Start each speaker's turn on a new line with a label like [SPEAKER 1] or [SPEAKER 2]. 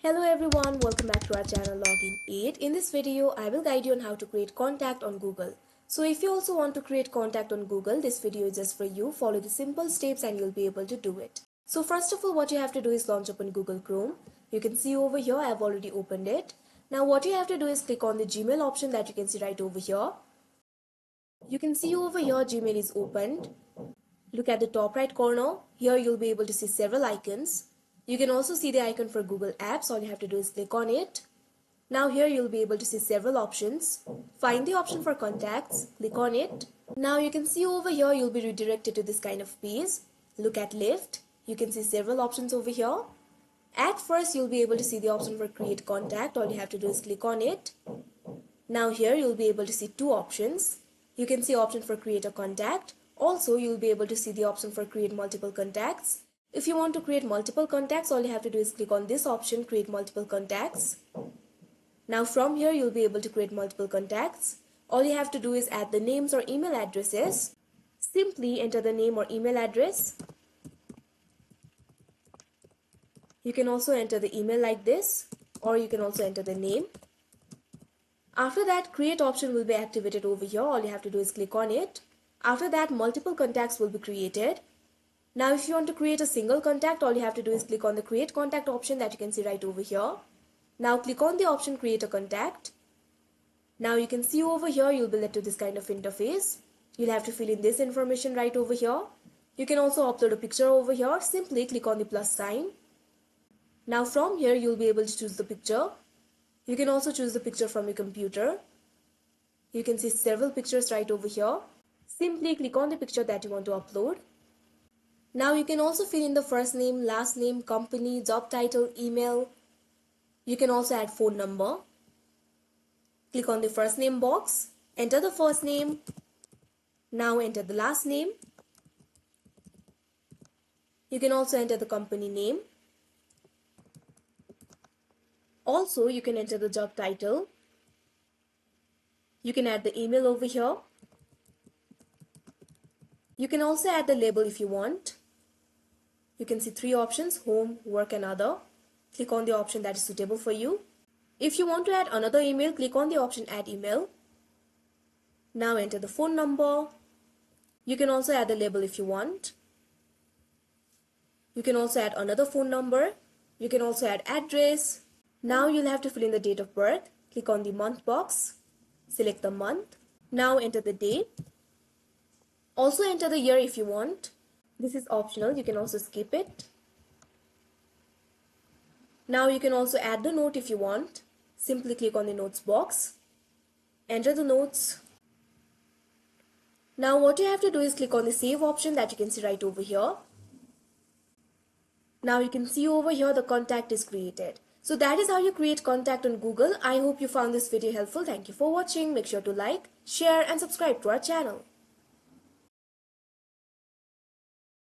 [SPEAKER 1] Hello everyone, welcome back to our channel Login 8. In this video, I will guide you on how to create contact on Google. So if you also want to create contact on Google, this video is just for you. Follow the simple steps and you'll be able to do it. So first of all, what you have to do is launch open Google Chrome. You can see over here, I've already opened it. Now what you have to do is click on the Gmail option that you can see right over here. You can see over here, Gmail is opened. Look at the top right corner. Here you'll be able to see several icons. You can also see the icon for Google Apps. All you have to do is click on it. Now here you'll be able to see several options. Find the option for contacts. Click on it. Now you can see over here you'll be redirected to this kind of page. Look at left. You can see several options over here. At first you'll be able to see the option for create contact. All you have to do is click on it. Now here you'll be able to see two options. You can see option for create a contact. Also you'll be able to see the option for create multiple contacts. If you want to create multiple contacts, all you have to do is click on this option, create multiple contacts. Now from here you'll be able to create multiple contacts. All you have to do is add the names or email addresses. Simply enter the name or email address. You can also enter the email like this, or you can also enter the name. After that, create option will be activated over here. All you have to do is click on it. After that, multiple contacts will be created. Now if you want to create a single contact, all you have to do is click on the create contact option that you can see right over here. Now click on the option create a contact. Now you can see over here you'll be led to this kind of interface. You'll have to fill in this information right over here. You can also upload a picture over here. Simply click on the plus sign. Now from here you'll be able to choose the picture. You can also choose the picture from your computer. You can see several pictures right over here. Simply click on the picture that you want to upload. Now you can also fill in the first name, last name, company, job title, email. You can also add phone number. Click on the first name box. Enter the first name. Now enter the last name. You can also enter the company name. Also, you can enter the job title. You can add the email over here. You can also add the label if you want. You can see three options, home, work and other. Click on the option that is suitable for you. If you want to add another email, click on the option add email. Now enter the phone number. You can also add the label if you want. You can also add another phone number. You can also add address. Now you'll have to fill in the date of birth. Click on the month box. Select the month. Now enter the date. Also enter the year if you want. This is optional, you can also skip it. Now you can also add the note if you want. Simply click on the notes box. Enter the notes. Now what you have to do is click on the save option that you can see right over here. Now you can see over here the contact is created. So that is how you create contact on Google. I hope you found this video helpful. Thank you for watching. Make sure to like, share and subscribe to our channel.